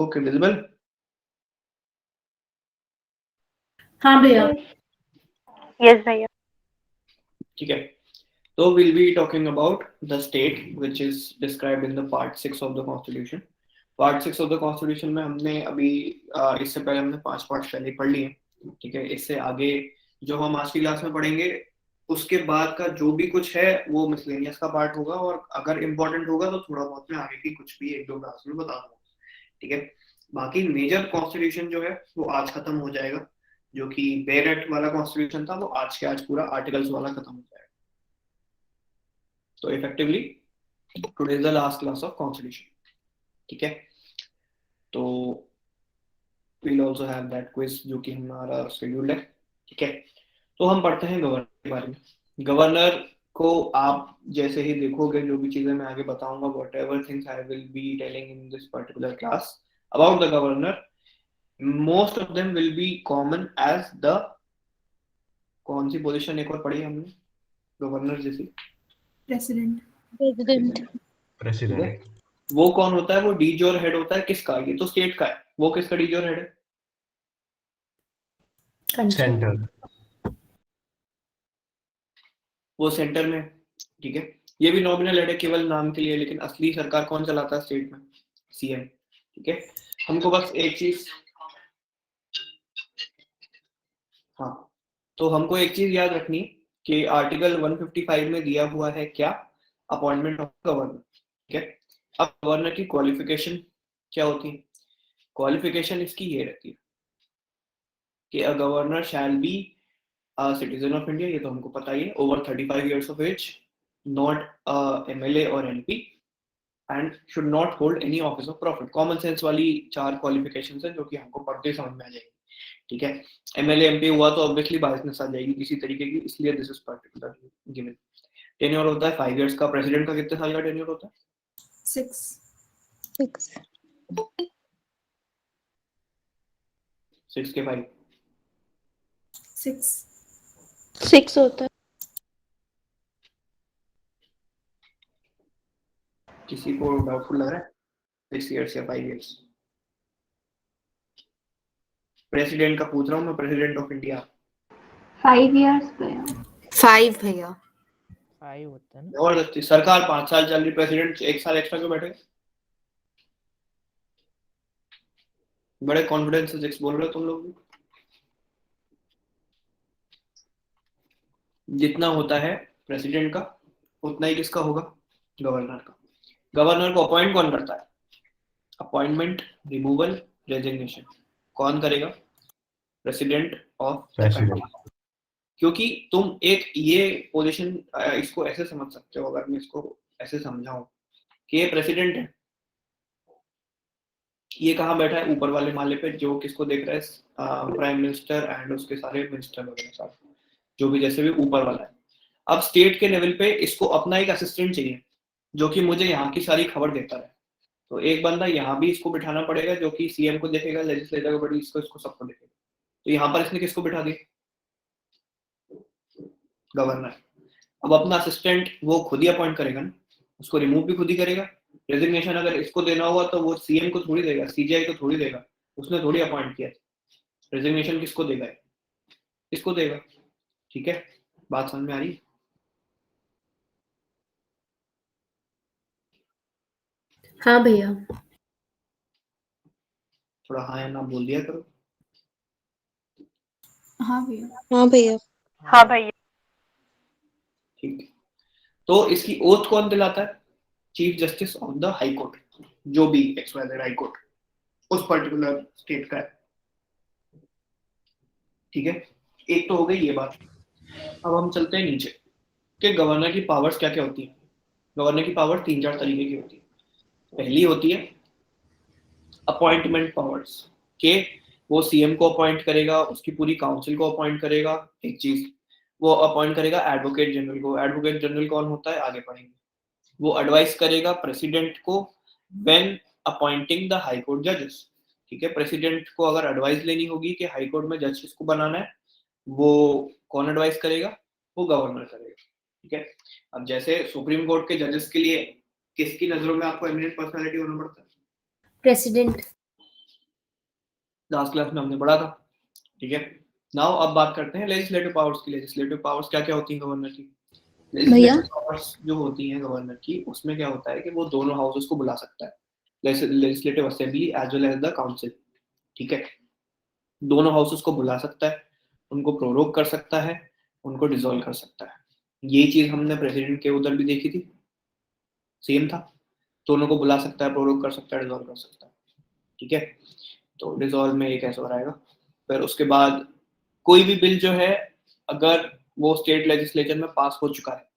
Okay, visible? हाँ भैया। Yes भैया। ठीक है, तो we'll be talking about the state which is described in the part 6 of the constitution. Part 6 of the constitution में हमने अभी इससे पहले हमने 5 पार्ट पहले पढ़ लिए, ठीक है। इससे आगे जो हम आज की क्लास में पढ़ेंगे उसके बाद का जो भी कुछ है वो मिसलेनियस का पार्ट होगा, और अगर इम्पोर्टेंट होगा तो थोड़ा बहुत मैं आगे की कुछ भी 1-2 क्लास में बता दूंगा, ठीक है। बाकी मेजर कॉन्स्टिट्यूशन जो है वो आज खत्म हो जाएगा, जो कि बेयर एक्ट वाला कॉन्स्टिट्यूशन था वो आज के आज पूरा आर्टिकल्स वाला खत्म हो जाएगा। तो effectively today is the last class of constitution, ठीक है। तो we'll also have that quiz जो कि हमारा शेड्यूल है, ठीक है। तो हम पढ़ते हैं गवर्नर के बारे में। गवर्नर को आप जैसे ही देखोगे, जो भी चीजें मैं आगे बताऊंगा, whatever things I will be telling in this particular class about the governor, most of them will be common as the, कौन सी पोजीशन एक और पढ़ी हमने गवर्नर जैसी? प्रेसिडेंट। वो कौन होता है? वो डी जोर हेड होता है किसका? ये तो स्टेट का है। वो किसका डी जोर हेड है? सेंटर। वो सेंटर में, ठीक है। ये भी नॉमिनल हेड है, केवल नाम के लिए, लेकिन असली सरकार कौन चलाता है स्टेट में? सीएम, ठीक है। हमको बस एक चीज, हाँ, तो हमको एक चीज याद रखनी है कि आर्टिकल 155 में दिया हुआ है क्या? अपॉइंटमेंट ऑफ गवर्नर, ठीक है। अब गवर्नर की क्वालिफिकेशन क्या होती है? क्वालिफिकेशन इसकी ये रहती है कि a governor shall be a citizen of India, ये तो हमको पता ही है, over 35 years of age, not a MLA और MP, and should not hold any office of profit. Common sense वाली 4 क्वालिफिकेशंस हैं जो कि हमको पढ़ते ही समझ में आ जाएगी, ठीक है। एमएलए एमपी हुआ तो ऑब्वियसली बायसनेस आ जाएगी किसी तरीके की, इसलिए this is particular given. Tenure होता है 5 इयर्स का। प्रेसिडेंट का कितने साल का टेन्योर होता है? 6 के 5 6 होता है। किसी को डाउटफुल लग रहा है? 6 इयर्स या 5 इयर्स? प्रेसिडेंट का पूछ रहा हूँ मैं, प्रेसिडेंट ऑफ इंडिया। 5 इयर्स भैया। 5 भैया। 5 होता है ना। जबरदस्ती सरकार 5 साल चल रही, प्रेसिडेंट 1 साल एक्स्ट्रा क्यों बैठे? बड़े कॉन्फिडेंस से 6 बोल रहे हो तुम लोग भी। जितना होता है प्रेसिडेंट का उतना ही किसका होगा? गवर्नर का। गवर्नर को अपॉइंट कौन करता है? अपॉइंटमेंट, रिमूवल, रेजिग्नेशन कौन करेगा? President of the country. क्योंकि तुम एक ये पोजीशन, इसको ऐसे समझ सकते हो, अगर मैं इसको ऐसे समझाऊं कि ये प्रेसिडेंट है, ये कहाँ बैठा है? ऊपर वाले माले पे। जो किसको देख रहा है? प्राइम मिनिस्टर एंड उसके सारे मिनिस्टर वगैरह साथ, जो भी जैसे भी ऊपर वाला है। अब स्टेट के लेवल पे इसको अपना एक असिस्टेंट चाहिए जो कि मुझे यहाँ की सारी खबर देता है। तो एक बंदा यहाँ भी इसको बिठाना पड़ेगा जो कि सीएम को देखेगा, लेजिस्लेटर को बड़ी इसको सबको देखेगा। तो यहाँ पर इसने किसको बिठा दिया? गवर्नर। अब अपना असिस्टेंट वो खुद ही अपॉइंट करेगा ना, उसको रिमूव भी खुद ही करेगा। रेजिग्नेशन अगर इसको देना होगा तो वो सीएम को थोड़ी देगा, सीजीआई को थोड़ी देगा, उसने थोड़ी अपॉइंट किया। रेजिग्नेशन किसको देगा? किसको देगा? ठीक है, बात समझ में आ रही है? हाँ भैया। थोड़ा हाँ या ना बोल दिया करो। हाँ भैया। हाँ भैया। हाँ भैया। ठीक है, तो इसकी ओथ कौन दिलाता है? Chief justice of the high court, जो भी एक्स-वाई-जेड हाई कोर्ट उस पर्टिकुलर स्टेट का है, ठीक है। एक तो हो गई ये बात। अब हम चलते हैं नीचे कि गवर्नर की पावर्स क्या क्या होती है। गवर्नर की पावर 3-4 तरीके की होती है। पहली होती है अपॉइंटमेंट पावर्स, के वो सीएम को अपॉइंट करेगा, उसकी पूरी काउंसिल को अपॉइंट करेगा। एक चीज, वो अपॉइंट करेगा एडवोकेट जनरल को। एडवोकेट जनरल कौन होता है आगे पढ़ेंगे। वो एडवाइस करेगा प्रेसिडेंट को when appointing the high court जजेस, ठीक है। प्रेसिडेंट को अगर एडवाइस लेनी होगी कि हाई कोर्ट में जज किसको बनाना है, वो कौन एडवाइस करेगा? वो गवर्नर करेगा, ठीक है। अब जैसे सुप्रीम कोर्ट के जजेस के लिए किसकी नजरों में आपको एमिनेंट पर्सनालिटी होना पड़ता है? प्रेसिडेंट। लास्ट क्लास में हमने पढ़ा था, ठीक है। नाउ अब बात करते हैं लेजिस्लेटिव पावर्स की। लेजिस्लेटिव पावर्स क्या क्या होती हैं गवर्नर की? लेजिस्लेटिव पावर्स जो होती हैं गवर्नर की, उसमें क्या होता है कि वो दोनों हाउसेस को बुला सकता है, legislative assembly as well as the council, ठीक है। दोनों हाउसेस को बुला सकता है, उनको प्रोरोग कर सकता है, उनको डिसॉल्व कर सकता है। ये चीज हमने प्रेसिडेंट के उधर भी देखी थी, सेम था। दोनों को बुला सकता है, प्रोरोग कर सकता है, डिसॉल्व कर सकता है, ठीक है। तो डिसॉल्व में ये कैसे हो रहेगा? फिर उसके बाद कोई भी बिल जो है, अगर वो स्टेट लेजिस्लेचर में पास हो चुका है,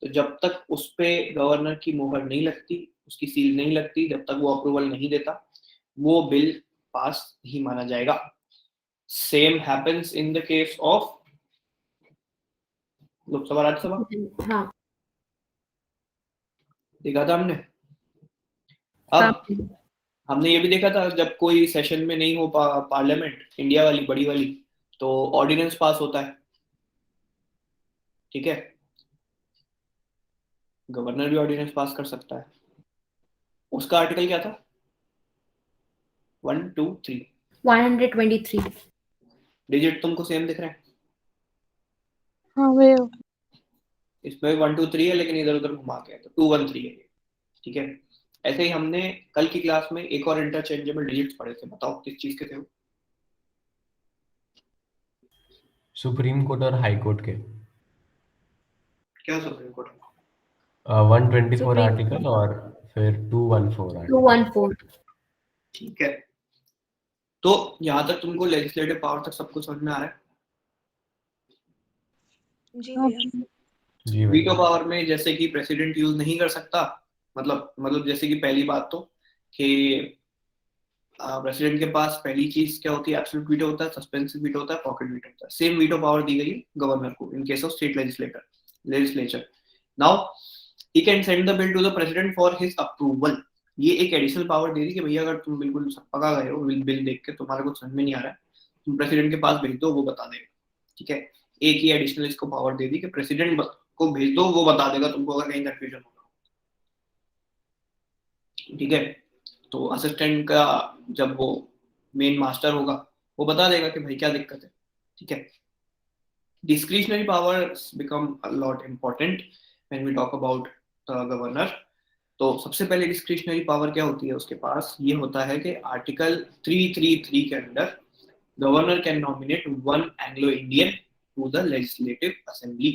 तो जब तक उस पे गवर्नर की मोहर नहीं लगती, उसकी सील नहीं लगती, जब तक वो अप्रूवल नहीं देता, वो बिल पास नहीं माना जाएगा। Same happens in the case of Lok Sabha Rajya Sabha. हाँ देखा था हमने। अब हमने ये भी देखा था, जब कोई सेशन में नहीं हो पार्लियामेंट इंडिया वाली बड़ी वाली, तो ऑर्डिनेंस पास होता है, ठीक है। गवर्नर भी ऑर्डिनेंस पास कर सकता है। उसका आर्टिकल क्या था? 1 2 3 123। डिजिट तुमको सेम दिख रहे हैं? हाँ भैया। इसमें 1 2 3 है, लेकिन इधर उधर घुमा के है, तो 2 1 3 है, ठीक है। ऐसे ही हमने कल की क्लास में एक और इंटरचेंजेबल डिजिट्स पढ़े थे, बताओ किस चीज के थे वो? सुप्रीम कोर्ट और हाई कोर्ट के। क्या सुप्रीम कोर्ट? 124 सुप्रीम आर्टिकल और फिर 214 आर्टिकल। 214। ठीक है। तो यहाँ तक तुमको लेजिस्लेटिव पावर तक सब कुछ समझ में आ रहा है? जी भैया। जी वीटो भैया। पावर में जैसे कि प्रेसिडेंट यूज नहीं कर सकता, मतलब जैसे कि पहली बात तो कि प्रेसिडेंट के पास पहली चीज क्या होती है? एब्सोल्यूट वीटो होता है, सस्पेंसिव वीटो होता है, पॉकेट वीटो होता है। सेम वीटो पावर दी गई गवर्नर को in case of state legislature. Now he can send the bill to the president for his approval. ये एक एडिशनल पावर दे दी कि भैया अगर तुम बिल्कुल पका गए हो, बिल देख के तुम्हारा कुछ समझ में नहीं आ रहा है, तुम प्रेसिडेंट के पास भेज दो, वो बता देगा, ठीक है। एक ही एडिशनल इसको पावर दे दी कि प्रेसिडेंट को भेज दो, वो बता देगा तुमको अगर कहीं कंफ्यूजन होगा, ठीक है। तो असिस्टेंट का जब वो मेन मास्टर होगा, वो बता देगा कि भाई क्या दिक्कत है, ठीक है। Discretionary powers become a lot important when we talk about governor. तो सबसे पहले डिस्क्रिशनरी पावर क्या होती है उसके पास? ये होता है कि आर्टिकल 333 के अंदर governor can nominate one Anglo Indian to the legislative assembly.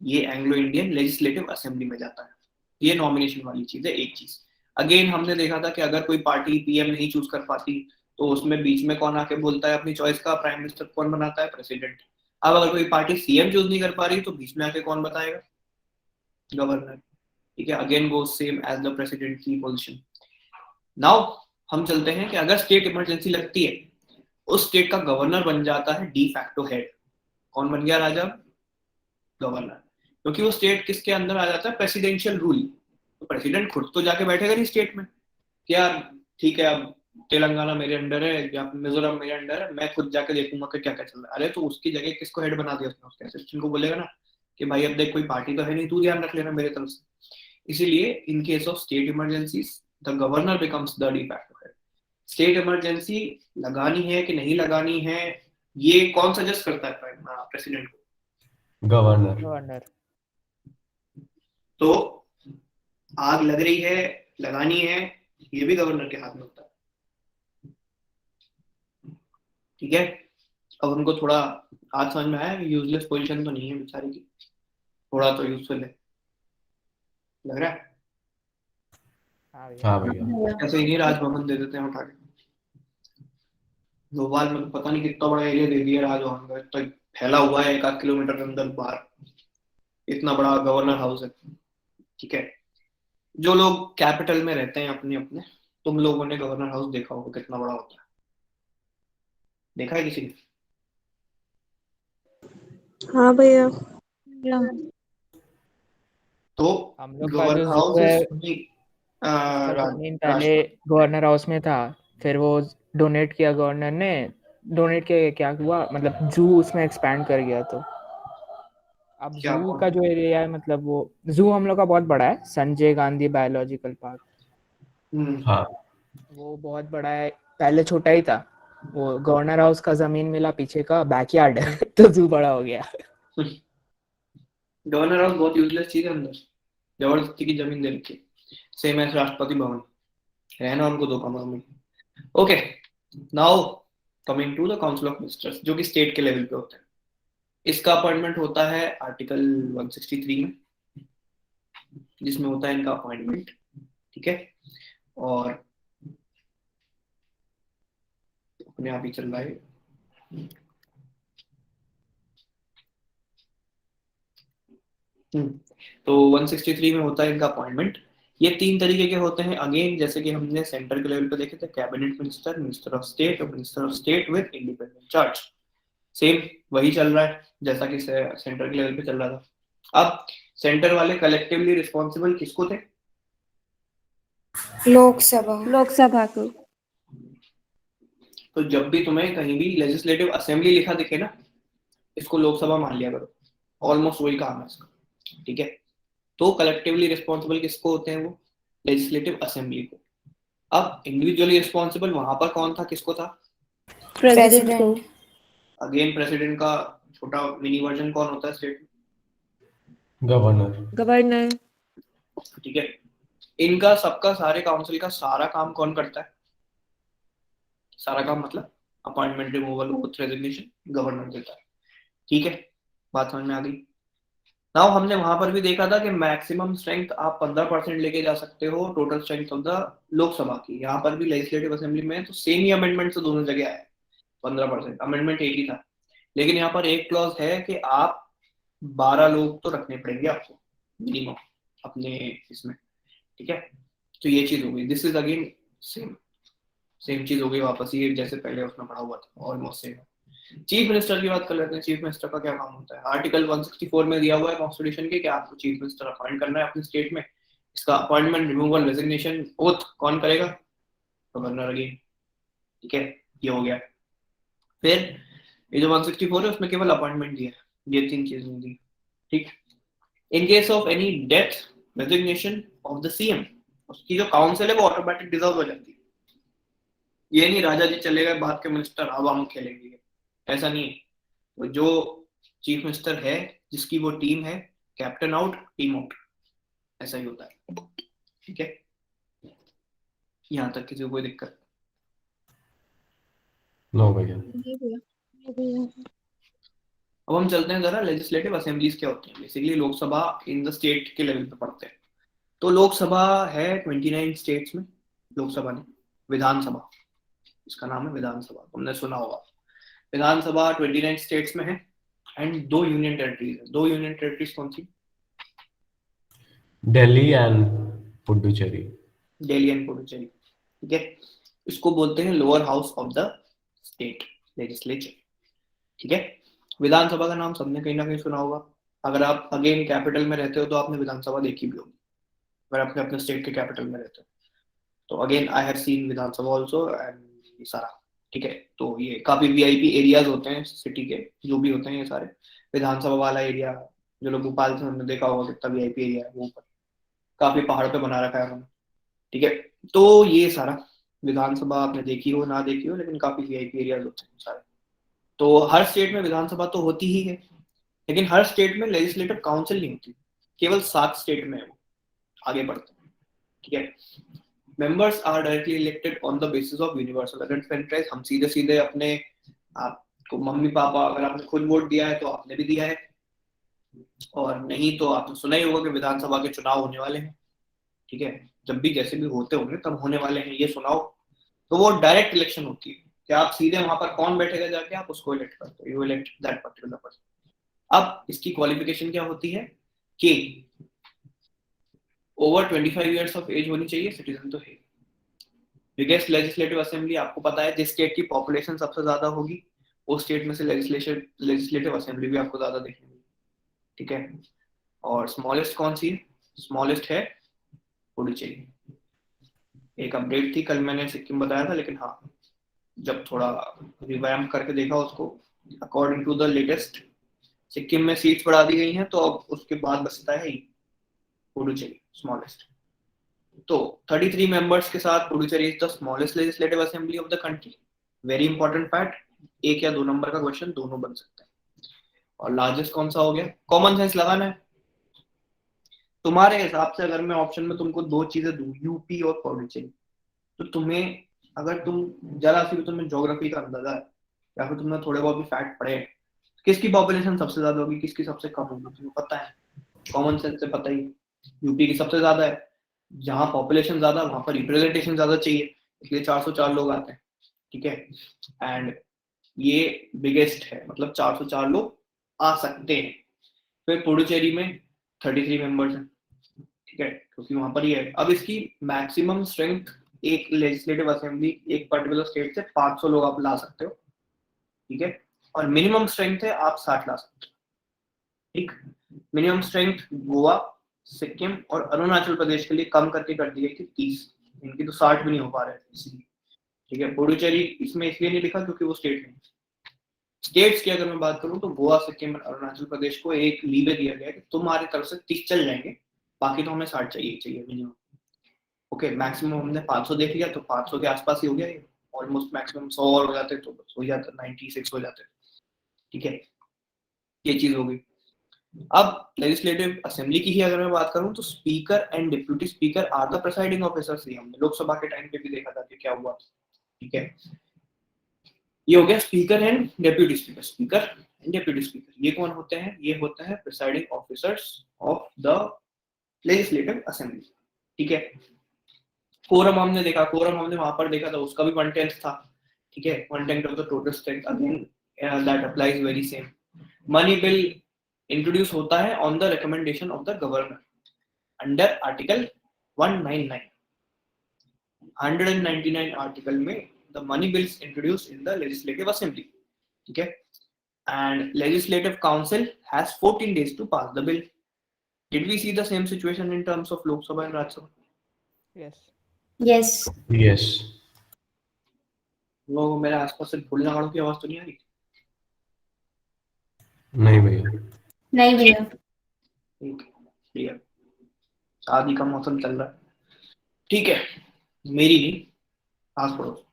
ये एंग्लो इंडियन लेजिस्लेटिव असेंबली में जाता है। ये नॉमिनेशन वाली चीज है। एक चीज अगेन हमने देखा था कि अगर कोई पार्टी पीएम नहीं चूज कर पाती, तो उसमें बीच में कौन आके बोलता है अपनी चॉइस का? प्राइम मिनिस्टर कौन बनाता है? प्रेसिडेंट। अब अगर कोई पार्टी सीएम चूज नहीं कर पा रही, तो बीच में आके कौन बताएगा? गवर्नर, ठीक है। Again go same as the president की पोजीशन। नाउ हम चलते हैं कि अगर स्टेट इमरजेंसी लगती है, उस स्टेट का गवर्नर बन जाता है डी फैक्टो हेड। कौन बन गया राजा? गवर्नर। क्योंकि वो स्टेट किसके अंदर आ जाता है? Presidential rule. तो प्रेसिडेंट खुद तो जाके बैठेगा नहीं स्टेट में कि यार ठीक है अब तेलंगाना मेरे अंडर है या मिजोरम मेरे अंडर है, मैं खुद जाके देखूंगा कि क्या क्या चल रहा है। अरे तो उसकी जगह किसको हेड बना दिया उसने? उसके असिस्टेंट को बोलेगा ना कि भाई अब देख कोई पार्टी तो है नहीं, तू ध्यान रख लेना मेरे तरफ से। इसीलिए इन case of state emergencies the governor becomes the de facto head. State emergency लगानी है कि नहीं लगानी है, ये कौन सजेस्ट करता है? प्रेसिडेंट को, गवर्नर। गवर्नर। तो आग लग रही है, लगानी है, ये भी गवर्नर के हाथ में होता है, ठीक है। अब उनको थोड़ा आज समझ में आया, यूजलेस पोजीशन तो नहीं है बेचारे की, थोड़ा तो यूजफुल है, लग रहा है। हाँ भैया। हाँ भैया। ऐसे ही नहीं राजभवन दे देते हैं उठा के। भोपाल में तो पता नहीं कितना बड़ा एरिया दे दिया राजभवन का, तो फैला हुआ है 1 आध किलोमीटर के अंदर बाहर, इतना बड़ा गवर्नर हाउस है, ठीक है। जो लोग कैपिटल में रहते हैं अपने अपने, तुम लोगों ने गवर्नर हाउस देखा होगा कितना बड़ा होता है, देखा है किसी ने? हाँ भैया। तो हम लोग का गवर्नर जो हाउस जू है इज उसका जमीन पहले गवर्नर हाउस में था, फिर वो डोनेट किया गवर्नर ने। डोनेट किया, क्या हुआ मतलब जू उसमें एक्सपैंड कर गया। तो अब क्या जू का जो एरिया है, मतलब वो जू हम लोग का बहुत बड़ा है, संजय गांधी बायोलॉजिकल पार्क। हाँ। वो बहुत बड़ा है, पहले छोटा ही था, वो गवर्नर हाउस का जमीन मिला पीछे का बैकयार्ड तो जू बड़ा हो गया। गवर्नर हाउस बहुत यूजलेस चीज है, अंदर जबरदस्ती की जमीन दे रखी, सेम एज राष्ट्रपति भवन, रहना उनको दो कमरों में। Okay, now coming to the council of ministers, जो कि स्टेट के लेवल पे होते हैं। इसका अपॉइंटमेंट होता है आर्टिकल 163 में, जिसमें होता है इनका अपॉइंटमेंट, ठीक है। और अपने आप ही चल रहा है। तो 163 में होता है इनका अपॉइंटमेंट। ये 3 तरीके के होते हैं अगेन, जैसे कि हमने सेंटर के लेवल पे देखे थे, cabinet minister, minister of state और minister of state with independent charge. Same वही चल रहा है जैसा कि सेंटर के लेवल पे चल रहा था। अब सेंटर वाले कलेक्टिवली रिस्पॉन्सिबल किसको थे? लोकसभा को। तो जब भी तुम्हें कहीं भी लेजिस्लेटिव असेंबली लिखा दिखे ना, इसको लोकसभा मान लिया करो, ऑलमोस्ट वही काम है इसका, ठीक है। तो कलेक्टिवली रिस्पॉन्सिबल किसको होते हैं? वो लेजिस्लेटिव असेंबली को। अब इंडिविजुअली रिस्पॉन्सिबल वहां पर कौन था, किसको था? प्रेसिडेंट को। अगेन प्रेसिडेंट का छोटा मिनी वर्जन कौन होता है स्टेट में? गवर्नर। ठीक है। इनका सबका, सारे काउंसिल का सारा काम कौन करता है? सारा काम मतलब appointment, removal, oath, resignation governor देता है, ठीक है। बात समझ में आ गई? नाउ हमने वहां पर भी देखा था कि मैक्सिमम स्ट्रेंथ आप 15% लेके जा सकते हो total strength of the Lok Sabha की। यहाँ पर भी लेजिस्लेटिव असेंबली में तो सेम ही अमेंडमेंट तो दोनों जगह आया, 15%। अमेंडमेंट एक ही था, लेकिन यहाँ पर एक क्लॉज है कि आप 12 लोग तो रखने पड़ेंगे आपको मिनिमम अपने इसमें, ठीक है। तो ये चीज हो गई। दिस इज अगेन सेम चीज हो गई वापस, ये जैसे पहले उसमें पढ़ा हुआ था, ऑलमोस्ट सेम। चीफ मिनिस्टर की बात कर लेते हैं। चीफ मिनिस्टर का क्या काम होता है? आर्टिकल 164 में दिया हुआ है कॉन्स्टिट्यूशन के कि आपको चीफ मिनिस्टर अपॉइंट करना है अपने स्टेट में। इसका अपॉइंटमेंट, रिमूवल, रेजिग्नेशन, ओथ कौन करेगा? गवर्नर अगेन, ठीक है। ये हो गया। फिर ये जो 164 है उसमें केवल अपॉइंटमेंट दिया है, ये 3 चीजें नहीं दी, ठीक। इन case of any death, resignation of the CM, उसकी जो काउंसिल है वो ऑटोमेटिक डिसॉल्व हो जाती है। ये नहीं राजा जी चले गए बाद के मिनिस्टर अब हम खेलेंगे, ऐसा नहीं है। तो जो चीफ मिनिस्टर है, जिसकी वो टीम है, कैप्टन आउट टीम आउट, ऐसा ही होता है, ठीक है। यहाँ तक किसी को कोई दिक्कत? नो भैया। अब हम चलते हैं जरा लेजिस्लेटिव असेंबलीज क्या होती हैं। Basically Lok Sabha in the state के लेवल पे पढ़ते हैं। तो लोकसभा है 29 स्टेट्स में, लोकसभा नहीं, विधानसभा, इसका नाम है विधानसभा, तुमने सुना होगा। विधानसभा 29 स्टेट्स में है एंड 2 यूनियन टेरिटरीज है। 2 यूनियन टेरिटरीज कौन सी? दिल्ली एंड पुडुचेरी। दिल्ली एंड पुडुचेरी, ठीक है। इसको बोलते हैं lower house of the state legislature, ठीक है। विधानसभा का नाम सबने कहीं ना कहीं सुना होगा। अगर आप अगेन कैपिटल में रहते हो तो आपने विधानसभा देखी भी होगी, अगर आपने अपने स्टेट के कैपिटल में रहते हो तो। Again I have seen Vidhan Sabha also and ये सारा, ठीक है। तो ये काफी वीआईपी एरियाज होते हैं सिटी के, जो भी होते हैं ये सारे। विधानसभा वाला एरिया जो लोग भोपाल से हमने देखा होगा कितना वीआईपी एरिया है, वो ऊपर काफी पहाड़ पे बना रखा है उन्होंने, ठीक है। तो ये सारा विधानसभा आपने देखी हो ना देखी हो, लेकिन काफी वीआईपी एरियाज होते हैं सारे। तो हर स्टेट में विधानसभा तो होती ही है, लेकिन हर स्टेट में लेजिस्लेटिव काउंसिल नहीं होती। केवल 7 स्टेट में है वो। आगे बढ़ते हैं, ठीक है। Members are directly elected on the basis of universal franchise. हम सीधे सीधे अपने, आपको मम्मी पापा, अगर आपने खुद वोट दिया है तो आपने भी दिया है, और नहीं तो आपने सुना ही होगा कि विधानसभा के चुनाव होने वाले हैं, ठीक है। जब भी जैसे भी होते होंगे तब होने वाले हैं, ये सुनाओ। तो वो डायरेक्ट इलेक्शन होती है कि आप सीधे वहां पर कौन बैठेगा जाके आप उसको इलेक्ट करते हो, you elect that particular person. अब इसकी क्वालिफिकेशन क्या होती है कि ओवर 25 इयर्स ऑफ एज होनी चाहिए, सिटीजन तो है। बिगेस्ट लेजिस्लेटिव असेंबली आपको पता है, जिस स्टेट की पॉपुलेशन सबसे ज्यादा होगी उस स्टेट में से लेजिस्लेटिव असेंबली भी आपको ज्यादा देखने मिलेगी, ठीक है। और स्मॉलेस्ट कौन सी है? स्मॉलेस्ट है पुडुचेरी। एक अपडेट थी कल, मैंने सिक्किम बताया था, लेकिन हाँ जब थोड़ा रिवैम्प करके देखा उसको, according to the latest Sikkim में सीट्स बढ़ा दी गई हैं, तो अब उसके बाद बचता है पुडुचेरी स्मॉलेस्ट। तो 33 मेंबर्स के साथ Puducherry is the smallest legislative assembly of the country very important fact, 1 या 2 नंबर का क्वेश्चन दोनों बन सकता है। और लार्जेस्ट कौन सा हो गया? कॉमन सेंस लगाना है तुम्हारे हिसाब से। अगर मैं ऑप्शन में तुमको 2 चीजें दूं, यूपी और पौंडीचेरी, तो तुम्हें, अगर तुम जरा सी भी तुम्हें ज्योग्राफी का अंदाजा है या फिर तुमने थोड़े बहुत भी फैक्ट पढ़े हैं, किसकी पॉपुलेशन सबसे ज्यादा होगी, किसकी सबसे कम होगी, तुम्हें पता है, कॉमन सेंस से पता ही। यूपी की सबसे ज्यादा है, जहाँ पॉपुलेशन ज्यादा वहां पर रिप्रेजेंटेशन ज्यादा चाहिए, इसलिए 404 लोग आते हैं, ठीक है। एंड ये बिगेस्ट है, मतलब 404 लोग आ सकते हैं। फिर पुडुचेरी में 33 मेंबर्स हैं, ठीक है, क्योंकि वहां पर ही है। अब इसकी मैक्सिमम स्ट्रेंथ, एक लेजिस्लेटिव असेंबली एक पर्टिकुलर स्टेट से 500 लोग आप ला सकते हो, ठीक है, और मिनिमम स्ट्रेंथ है आप 60 ला सकते हो, ठीक। मिनिमम स्ट्रेंथ गोवा, सिक्किम और अरुणाचल प्रदेश के लिए कम करके कर दी गई थी 30, इनकी तो 60 भी नहीं हो पा रहे इसलिए, ठीक है। पुडुचेरी इसमें इसलिए नहीं लिखा क्योंकि वो स्टेट नहीं। स्टेट्स की अगर मैं बात करूं तो गोवा, सिक्किम और अरुणाचल प्रदेश को एक लीवे दिया गया कि तुम्हारी तरफ से 30 चल जाएंगे, बाकी तो हमें 60 चाहिए मिनिमम। ओके, मैक्सिमम हमने 500 देख लिया, तो 500 के आसपास ही हो गया ये, ऑलमोस्ट मैक्सिमम 100 और हो जाते तो बस हो जाता, 96 हो जाते, ठीक है। ये चीज हो गई। अब लेजिस्लेटिव असेंबली की ही अगर मैं बात करूं तो speaker and deputy speaker are the presiding officers. हमने लोकसभा के टाइम पे भी देखा था कि क्या हुआ, ठीक है। ये हो गया speaker and deputy speaker. Speaker and deputy speaker ये कौन होते हैं? ये होते हैं presiding officers of the legislative assembly, ठीक है। कोरम हमने देखा, कोरम हमने वहां पर देखा था, उसका भी 1/10 था, ठीक है, 1/10 of the total strength. Again that applies very same. Money bill introduce होता है on the recommendation of the governor under article 199। 199 article में the money bills introduced in the legislative assembly, ठीक है। and legislative council has 14 days to pass the bill. Did we see the same situation in terms of Lok Sabha and Rajya Sabha? Yes. Yes. Yes. वो मेरे आसपास से भूलना वालों की आवाज तो नहीं आ रही? नहीं भैया। नहीं भैया। ठीक है, शादी का मौसम चल रहा है, ठीक है, मेरी नहीं, आस पड़ोस,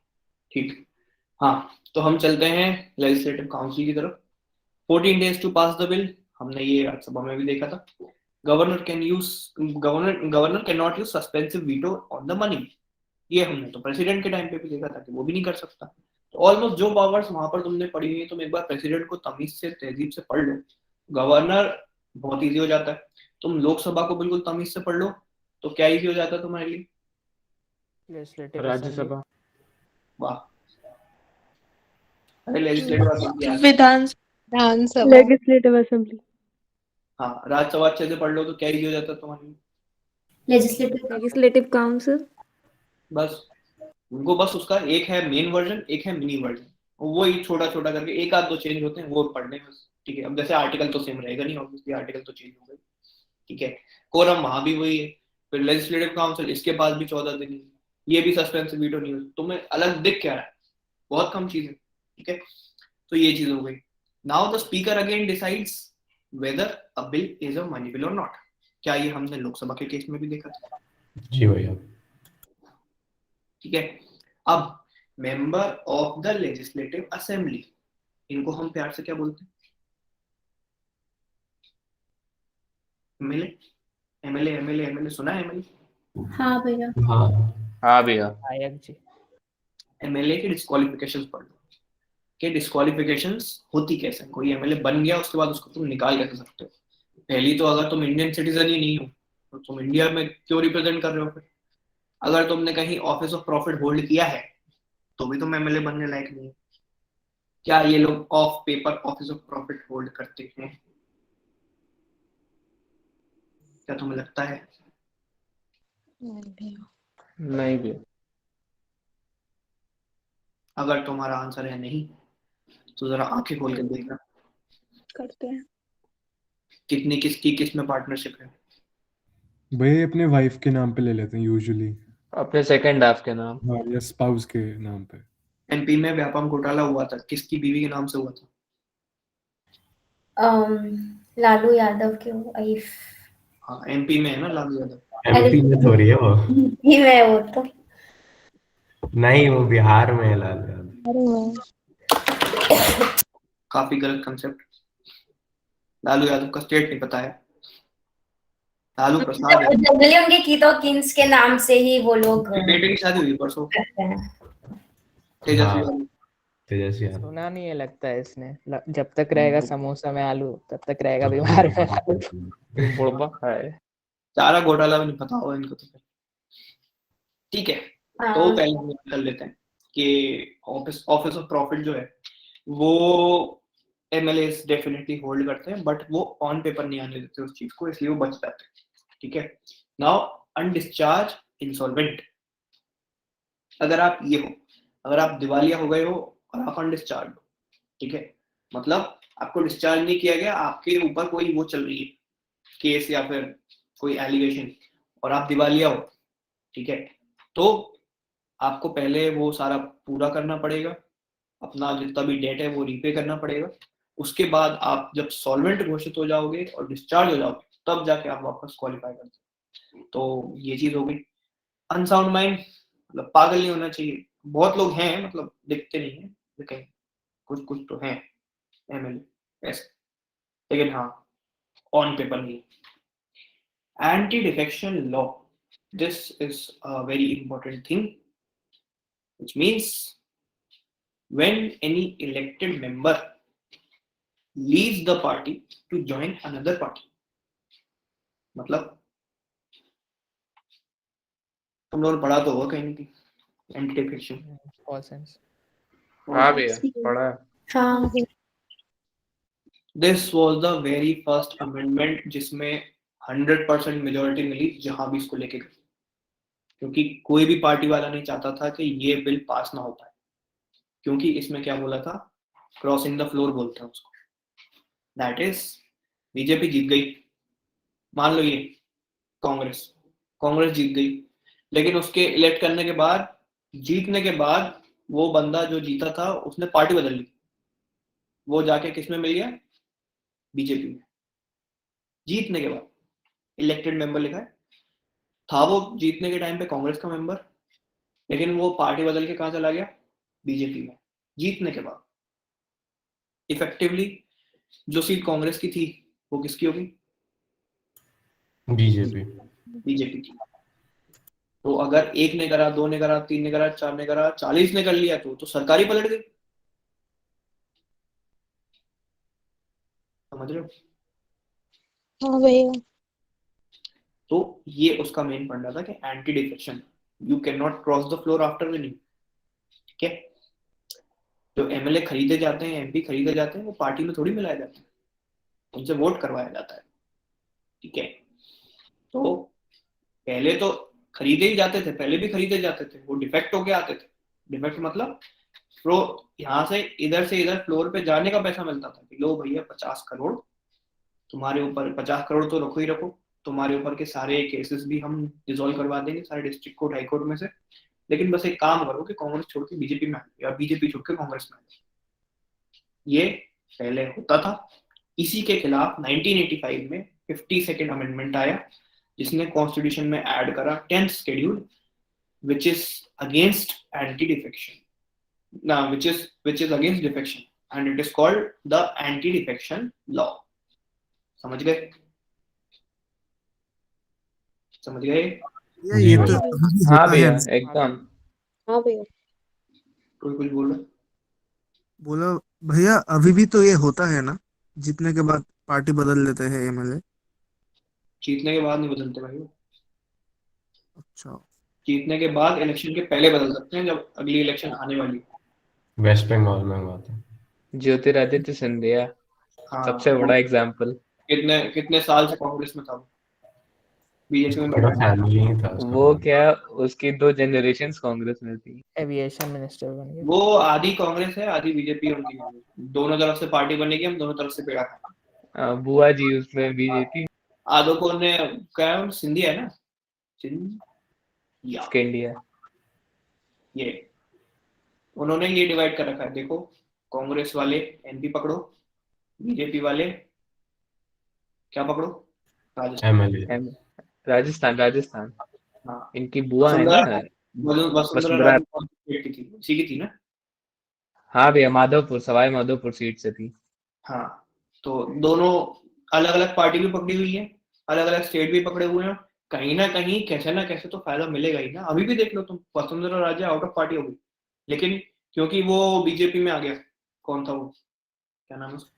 ठीक। हाँ, तो हम चलते हैं लेजिस्लेटिव काउंसिल की तरफ। 14 days to pass the bill, हमने ये राज्यसभा में भी देखा था। Governor can not use suspensive veto on the money, ये हमने तो प्रेसिडेंट के टाइम पे भी देखा था कि वो भी नहीं कर सकता। तो ऑलमोस्ट जो पावर्स वहां पर तुमने पढ़ी हुई है, तुम एक बार प्रेसिडेंट को तमीज से, तहजीब से पढ़ लो, गवर्नर बहुत इजी हो जाता है। तुम लोकसभा को बिल्कुल तमीज से पढ़ लो तो क्या इजी हो जाता है तुम्हारे लिए? लेजिस्लेटिव राज्यसभा। वाह, अरे लेजिस्लेटिव विधानसभा लेजिस्लेटिव असेंबली। हाँ, राज्यसभा अच्छे से पढ़ लो तो क्या इजी हो जाता है तुम्हारे लिए? Legislative council. बस उनको बस उसका एक है मेन वर्जन, एक है मिनी वर्जन, वो ही छोटा छोटा करके एक आध दो चेंज होते हैं, वो पढ़ने बस, ठीक है। अब जैसे आर्टिकल तो सेम रहेगा नहीं, ऑब्वियसली आर्टिकल तो चेंज हो गए, ठीक है। कोरम वहां भी वही है, फिर लेजिस्लेटिव काउंसिल इसके पास भी 14 दिन है, ये भी सस्पेंसिव वीटो नहीं हो। तुम्हें अलग दिख क्या रहा है? बहुत कम चीजें, ठीक है। तो ये चीज हो गई। Now the speaker again decides whether a bill is a money bill और नॉट। क्या ये हमने लोकसभा के केस में भी देखा था? जी भैया। ठीक है। अब member of the legislative assembly, इनको हम प्यार से क्या बोलते हैं? एमएलए। एमएलए एमएलए एमएलए सुना है एमएलए? हाँ भैया। हाँ भैया। नायक जी। एमएलए के डिस्क्वालिफिकेशंस पढ़ लो कि डिस्क्वालिफिकेशंस होती कैसे। कोई एमएलए बन गया उसके बाद उसको तुम निकाल कैसे सकते हो? पहली तो अगर तुम इंडियन सिटीजन ही नहीं हो तो तुम इंडिया में क्यों रिप्रेजेंट कर रहे हो? फिर अगर तुमने कहीं ऑफिस ऑफ प्रॉफिट होल्ड किया है तो भी तुम एमएलए बनने लायक नहीं हो। क्या ये लोग of paper office of profit hold करते हैं? क्या तुम्हें लगता है? नहीं भैया। अगर तुम्हारा आंसर है नहीं तो जरा आंखें खोल के देखना करते हैं। कितनी किसकी किस में पार्टनरशिप है। भाई अपने वाइफ के नाम पे ले लेते हैं यूजुअली। अपने सेकंड हाफ के नाम। हाँ, या स्पाउस के नाम पे। एमपी में व्यापम घोटाला हुआ था, किसकी बीवी के नाम से हुआ था? लालू यादव की वाइफ। हाँ, एमपी में है ना लालू यादव। एमपी में थोड़ी है वो। ही मैं वो तो नहीं, वो बिहार में है लालू यादव। अरे वाह। काफी गलत कंसेप्ट। लालू यादव का स्टेट नहीं पता है। लालू प्रसाद है। जनरली उनके कीथ और किन्स के नाम से ही वो लोग उनकी बेटे की शादी हुई परसों, करते हैं। तेजस्वी हाँ यादव। तेजस्वी यादव। सुना नहीं है लगता है इसने। जब तक रहेगा समोसा में आलू तब तक रहेगा बीमार में आलू। बुढ़बा है। सारा घोटाला भी नहीं पता होगा इनको तो। ठीक है, तो हाँ, पहले हम कर लेते हैं कि ऑफिस ऑफ प्रॉफिट जो है वो एमएलएस डेफिनेटली होल्ड करते हैं, बट वो ऑन पेपर नहीं आने देते उस चीज को, इसलिए वो बच जाते हैं। ठीक है, नाउ अनडिस्चार्ज इंसॉल्वेंट। अगर आप ये हो, अगर आप दिवालिया हो गए हो और आप अनडिस्चार्ज हो, ठीक है, मतलब आपको डिस्चार्ज नहीं किया गया, आपके ऊपर कोई वो चल रही है केस या फिर कोई एलिगेशन, और आप दिवालिया हो, ठीक है, तो आपको पहले वो सारा पूरा करना पड़ेगा, अपना जितना भी डेट है वो रीपे करना पड़ेगा। उसके बाद आप जब सॉल्वेंट घोषित हो जाओगे और डिस्चार्ज हो जाओगे तब जाके आप वापस क्वालिफाई करते हैं। तो ये चीज हो गई। अनसाउंड माइंड मतलब पागल नहीं होना चाहिए। बहुत लोग हैं, मतलब दिखते नहीं है लेकिन कुछ कुछ तो हैं एमएलए ऐसे, लेकिन हाँ ऑन पेपर नहीं। Anti defection law, this is a very important thing, which means when any elected member leaves the party to join another party, मतलब तुम लोगों ने पढ़ा तो होगा कहीं ना कहीं एंटी डिफेक्शन। Nonsense. हाँ भैया पढ़ा है। हाँ, this was the very first amendment जिसमें 100% मेजोरिटी मिली जहां भी इसको लेके गए, क्योंकि कोई भी पार्टी वाला नहीं चाहता था कि ये बिल पास ना हो पाए, क्योंकि इसमें क्या बोला था, क्रॉसिंग द फ्लोर बोलते हैं उसको। दैट इज बीजेपी जीत गई, मान लो ये कांग्रेस जीत गई, लेकिन उसके इलेक्ट करने के बाद, जीतने के बाद वो बंदा जो जीता था उसने पार्टी बदल ली, वो जाके किस में मिल गया, बीजेपी में। जीतने के बाद इलेक्टेड मेंबर लिखा है, था वो जीतने के टाइम पे कांग्रेस का मेंबर, लेकिन वो पार्टी बदल के कहां चला गया, बीजेपी में, जीतने के बाद। इफेक्टिवली जो सीट कांग्रेस की थी वो किसकी होगी, बीजेपी। बीजेपी की। तो अगर एक ने करा, दो ने करा, तीन ने करा, चार ने करा, 40 ने कर लिया तो सरकार ही पलट गई। समझ रहे हो? हाँ भैया। तो ये उसका मेन फंडा था कि anti defection, you can not cross the floor after winning. ठीक है, जो एमएलए खरीदे जाते हैं, एमपी खरीदे जाते हैं, वो पार्टी में थोड़ी मिलाए जाते हैं, उनसे वोट करवाया जाता है। ठीक है, तो पहले तो खरीदे ही जाते थे, पहले भी खरीदे जाते थे, वो डिफेक्ट होके आते थे। डिफेक्ट मतलब यहाँ से इधर फ्लोर पे जाने का पैसा मिलता था कि लो भैया 50 करोड़ तुम्हारे ऊपर, 50 करोड़ तो रखो ही रखो, तुम्हारे ऊपर के सारे केसेस भी हम रिजॉल्व करवा देंगे, सारे डिस्ट्रिक्ट कोर्ट, हाई कोर्ट में से, लेकिन बस एक काम करो कि कांग्रेस छोड़ के बीजेपी में आ जाओ या बीजेपी छोड़ के कांग्रेस में आ जाओ। ये पहले होता था। इसी के खिलाफ 1985 में 52nd अमेंडमेंट आया, जिसने कॉन्स्टिट्यूशन में ऐड करा 10th schedule, which is against anti-defection, which is against defection, and it is called the anti-defection law. समझ गए? समझ गए? जी ये तो भैया। अभी हाँ होता भैया है। एकदम। हाँ भैया। कोई कुछ बोल रहा? बोला भैया अभी भी तो ये होता है ना, जीतने के बाद पार्टी बदल लेते हैं एमएलए। जीतने के बाद नहीं बदलते भाई, अच्छा। जीतने के बाद इलेक्शन के पहले बदल सकते हैं, जब अगली इलेक्शन आने वाली है। वेस्ट बंगाल में हुआ था। ज्योतिरादित्य सिंधिया हाँ, सबसे बड़ा एग्जाम्पल। कितने साल से कांग्रेस में था, बीजेपी में पूरा बैठा। फैमिली ही था उसका। वो क्या, उसकी 2 जनरेशंस कांग्रेस में थी। एविएशन मिनिस्टर बन गए। वो आधी कांग्रेस है, आधी बीजेपी, उनकी दोनों तरफ से पार्टी बनेगी, हम दोनों तरफ से पेड़ा खाएंगे। बुआ जी उसमें बीजेपी। आधो को ने क्या है, सिंधिया है ना, सिंधिया, इंडिया। ये उन्होंने ये डिवाइड कर रखा है। देखो, कांग्रेस वाले एमपी पकड़ो, बीजेपी वाले क्या पकड़ो, राजस्थान। एमएलए। राजस्थान। हाँ, इनकी बुआ है ना वसुंधरा वसुंधरा। राजे की थी, उसी की थी ना। हाँ भैया, माधोपुर, सवाई माधोपुर सीट से थी। हाँ, तो दोनों अलग अलग पार्टी भी पकड़ी हुई है, अलग अलग स्टेट भी पकड़े हुए हैं, कहीं ना कहीं कैसे ना कैसे तो फायदा मिलेगा ही ना। अभी भी देख लो तुम, Vasundhara Raje out of party हो गई, लेकिन क्योंकि वो बीजेपी में आ गया, कौन था वो, क्या नाम है उसका?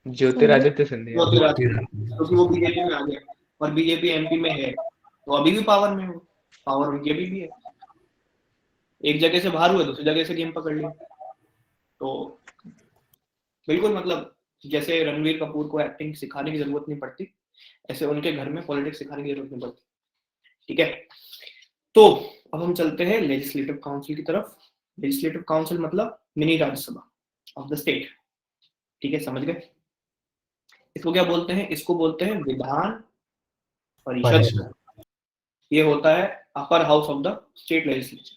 ज्योतिरादित्य सिंधिया। ज्योतिरादित्य, क्योंकि वो बीजेपी में आ गया और बीजेपी एमपी में है, तो अभी भी पावर में हो, पावर उनकी अभी भी है। एक जगह से बाहर हुए, दूसरी जगह से गेम पकड़ लिया। तो बिल्कुल मतलब जैसे रणवीर कपूर को एक्टिंग सिखाने की जरूरत नहीं पड़ती, ऐसे उनके घर में पॉलिटिक्स सिखाने की जरूरत नहीं पड़ती। ठीक है, तो अब हम चलते हैं लेजिस्लेटिव काउंसिल की तरफ। लेजिस्लेटिव काउंसिल मतलब mini Rajya Sabha of the state. ठीक है, समझ गए? इसको क्या बोलते हैं? इसको बोलते हैं विधान परिषद। ये होता है upper house of the state legislature.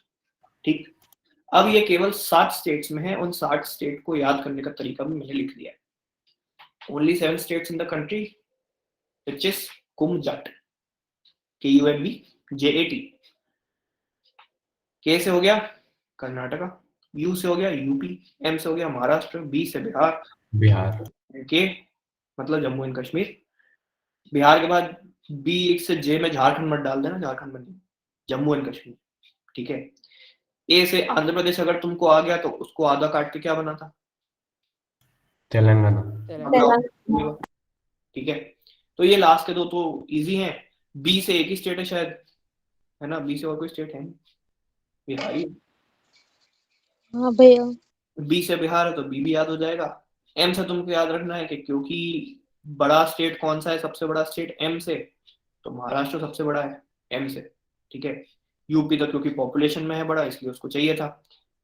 ठीक, अब ये केवल 7 स्टेट्स में है, उन 7 स्टेट को याद करने का तरीका भी मैंने लिख दिया है। Only 7 states in the country which is कुमजट, KUMBJAT। K से हो गया कर्नाटका, U से हो गया यूपी, M से हो गया महाराष्ट्र, B से बिहार, K मतलब जम्मू एंड कश्मीर। बिहार के बाद B से J में झारखंड मत डाल देना, झारखंड बन गया जम्मू एंड कश्मीर। ठीक है, A से आंध्र प्रदेश अगर तुमको आ गया तो उसको आधा काट के क्या बना था? तेलंगाना। ठीक है, तो ये लास्ट के दो तो इजी हैं। B से एक ही स्टेट है शायद, है ना? B से और कोई स्टेट है नहीं, बिहार ही। हाँ भैया। B से बिहार है तो B भी याद हो जाएगा। M से तुमको याद रखना है कि क्योंकि बड़ा स्टेट कौन सा है, सबसे बड़ा स्टेट M से, तो महाराष्ट्र सबसे बड़ा है M से। ठीक है, यूपी तो क्योंकि पॉपुलेशन में है बड़ा, इसलिए उसको चाहिए था।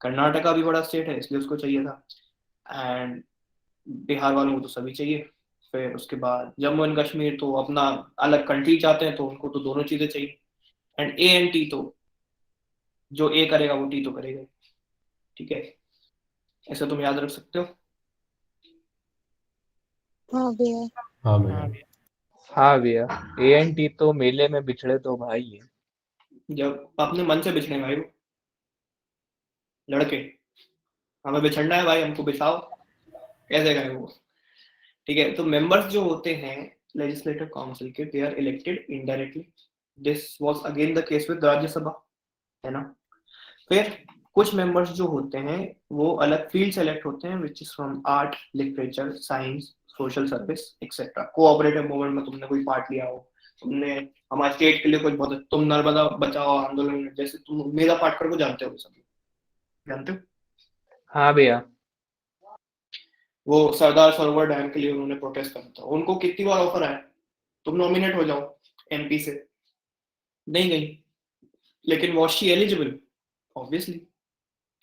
कर्नाटका भी बड़ा स्टेट है, इसलिए उसको चाहिए था। एंड बिहार वालों को तो सभी चाहिए। फिर उसके बाद जम्मू एंड कश्मीर तो अपना अलग कंट्री चाहते हैं, तो उनको तो दोनों चीजें चाहिए। एंड A एंड T, तो जो A करेगा वो T तो करेगा। ठीक है, ऐसा तुम याद रख सकते हो। हाँ भैया। हाँ भैया, ANT तो मेले में बिछड़े तो भाई है। जब अपने मन से बिछड़े भाई, वो लड़के, हमें बिछड़ना है भाई, हमको बिछाओ, कैसे करें वो? ठीक है, तो मेंबर्स जो होते हैं लेजिस्लेटिव काउंसिल के, they are elected indirectly. This was again the case with Rajya Sabha, है ना? फिर कुछ मेंबर्स जो होते हैं वो अलग फील्ड सेलेक्ट होते हैं, which is from art, literature, science, social service etcetera. Cooperative movement में तुमने कोई पार्ट लिया हो, तुमने हमारे स्टेट के लिए कुछ बहुत, तुम नर्मदा बचाओ आंदोलन में, जैसे तुम मेरा पाटकर को जानते हो, सब जानते हो? हाँ भैया। वो सरदार सरोवर डैम के लिए उन्होंने प्रोटेस्ट करा था। उनको कितनी बार ऑफर आया तुम नॉमिनेट हो जाओ MP से, नहीं गई। लेकिन was she eligible? Obviously.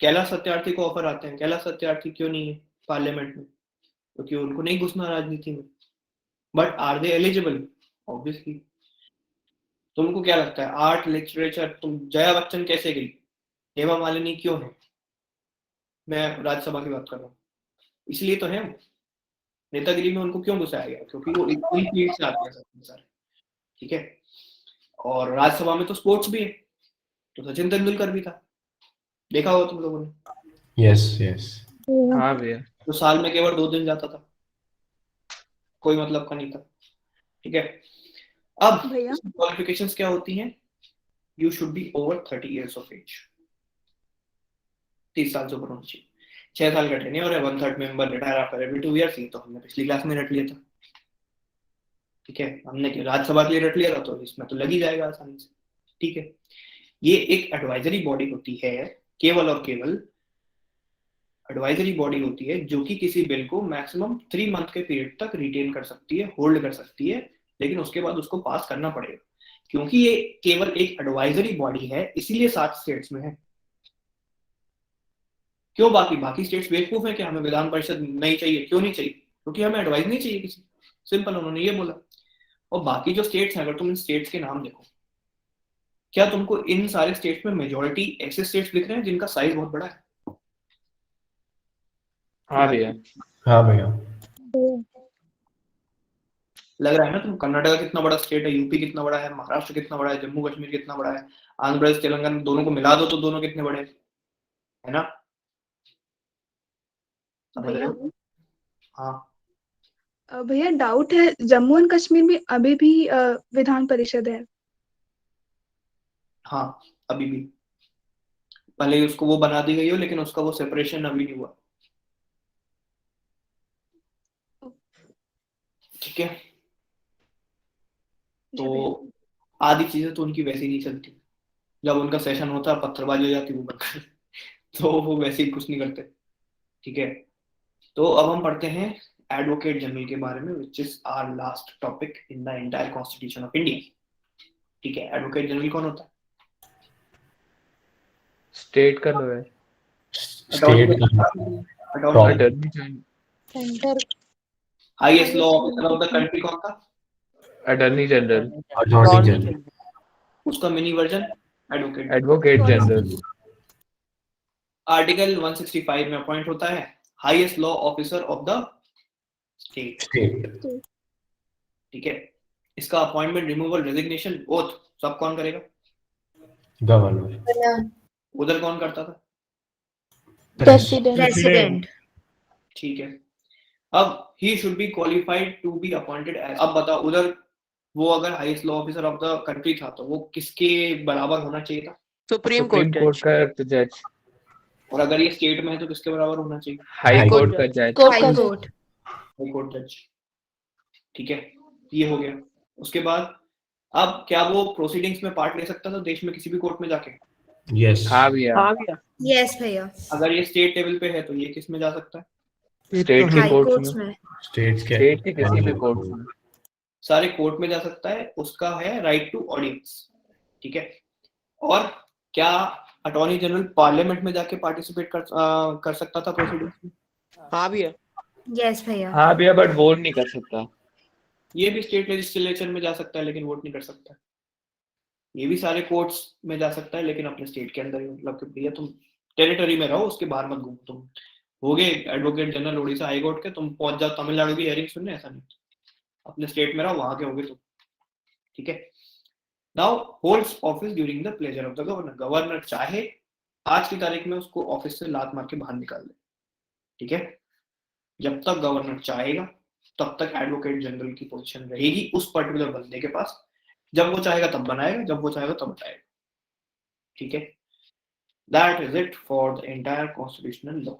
Kailash Satyarthi को ऑफर आते हैं, कैलाश सत्यार्थी क्यों नहीं है पार्लियामेंट में? क्योंकि उनको नहीं घुसना राजनीति में। But are they eligible? Obviously. तुमको क्या लगता है आर्ट, लिटरेचर, तुम जया बच्चन कैसे गई, हेमा मालिनी क्यों है? मैं राज्यसभा की बात कर रहा हूँ, इसलिए तो है। नेतागिरी में उनको क्यों घुसाया गया? क्योंकि वो इक्वली फील्ड से आते हैं सब सारे। ठीक है, और राज्यसभा में तो स्पोर्ट्स भी है, तो सचिन तेंदुलकर भी था, देखा होगा तुम लोगों ने। यस। हाँ भैया। तो साल में केवल 2 दिन जाता था, कोई मतलब का नहीं था। ठीक है, अब क्वालिफिकेशंस क्या होती हैं? You should be over 30 years of age, 30 साल से ऊपर होना चाहिए। 6 साल का टेन्योर है, 1/3 member retire after every 2 years। तो हमने पिछली क्लास में रट लिया था। ठीक है, हमने राज्यसभा के लिए रट लिया था, तो इसमें तो लग ही जाएगा आसानी से। ठीक है, ये एक एडवाइजरी बॉडी होती है, केवल और केवल एडवाइजरी बॉडी होती है, जो कि किसी बिल को मैक्सिमम 3 month के पीरियड तक रिटेन कर सकती है, होल्ड कर सकती है, लेकिन उसके बाद उसको पास करना पड़ेगा। क्योंकि ये केवल एक एडवाइजरी बॉडी है, इसीलिए 7 स्टेट्स में है। क्यों बाकी स्टेट्स बेवकूफ है कि हमें विधान परिषद नहीं चाहिए? क्यों नहीं चाहिए? क्योंकि हमें एडवाइस नहीं चाहिए किसी, सिंपल, उन्होंने ये बोला। और बाकी जो स्टेट्स हैं, अगर तुम इन स्टेट्स के नाम देखो, क्या तुमको इन सारे स्टेट्स में मेजोरिटी ऐसे स्टेट्स दिख रहे हैं जिनका साइज बहुत बड़ा है? हाँ भैया। लग रहा है ना तुम? कर्नाटका कितना बड़ा स्टेट है, यूपी कितना बड़ा है, महाराष्ट्र कितना बड़ा है, जम्मू कश्मीर कितना बड़ा है, आंध्र प्रदेश, तेलंगाना, दोनों को मिला दो तो दोनों कितने बड़े हैं, है ना? समझ रहे हो? हाँ, भैया डाउट है, जम्मू एंड कश्मीर में अभी भी विधान परिषद है? हाँ, अभी भी भले ही उसको वो बना दी गई हो, लेकिन उसका वो सेपरेशन अभी नहीं हुआ। ठीक है, जी भैया। तो आधी चीजें तो उनकी वैसे ही नहीं चलती। जब उनका सेशन होता है, पत्थरबाजी हो जाती है वो बंद तो वो वैसे ही कुछ नहीं करते। ठीक है, तो अब हम पढ़ते हैं एडवोकेट जनरल के बारे में, which is our last topic in the entire constitution of India. ठीक है, एडवोकेट जनरल कौन होता है? स्टेट का लो है। स्टेट का attorney attorney general. Centre highest law officer of the country कौन था? Attorney general. अटॉर्नी जनरल उसका mini version advocate. Advocate general. Article 165 में अपॉइंट होता है highest law officer of the state. State ठीक है, इसका अपॉइंटमेंट, रिमूवल, रेजिग्नेशन, ओथ सब कौन करेगा? गवर्नर उधर कौन करता था? President president. ठीक है, अब he should be qualified to be appointed as. अब बताओ, उधर वो अगर highest law officer of the country था तो वो किसके बराबर होना चाहिए था? सुप्रीम सुप्रीम कोर्ट का जज। और अगर ये स्टेट में है तो किसके बराबर होना चाहिए? हाई कोर्ट का जज। High court. हाई कोर्ट जज। ठीक है, ये हो गया। उसके बाद अब क्या वो प्रोसीडिंग्स में पार्ट ले सकता था देश में किसी भी कोर्ट में जाके? यस हाँ भैया। यस भैया। अगर ये स्टेट लेवल पे है तो ये किस में जा सकता है? स्टेट के हाई कोर्ट्स कोर्ट्स में। में। स्टेट के किसी भी कोर्ट में। सारे कोर्ट में जा सकता है, उसका है राइट टू ऑडियंस। ठीक है, और क्या अटॉर्नी जनरल पार्लियामेंट में जाके पार्टिसिपेट कर सकता था प्रोसीडिंग्स में? हाँ भैया। यस भैया। हाँ भैया, बट वोट नहीं कर सकता। ये भी स्टेट लेजिस्लेचर में जा सकता है लेकिन वोट नहीं कर सकता। ये भी सारे कोर्ट्स में जा सकता है लेकिन अपने स्टेट के अंदर ही, मतलब कि भैया तुम टेरिटरी में रहो, उसके बाहर मत घूमो। तुम होगे advocate general Orissa high court के, तुम पहुंच जाओ तमिलनाडु की हियरिंग सुनने, ऐसा नहीं, अपने स्टेट में रहो, वहां के होगे तुम। ठीक है, now holds office during the pleasure of the governor. Governor चाहे आज की तारीख में उसको ऑफिस से लात मार के बाहर निकाल दे। ठीक है, जब तक गवर्नर चाहेगा तब तक एडवोकेट जनरल की पोजीशन रहेगी उस पर्टिकुलर बंदे के पास। जब वो चाहेगा तब बनाएगा, जब वो चाहेगा तब हटाएगा। ठीक है, that is it for the entire constitutional law.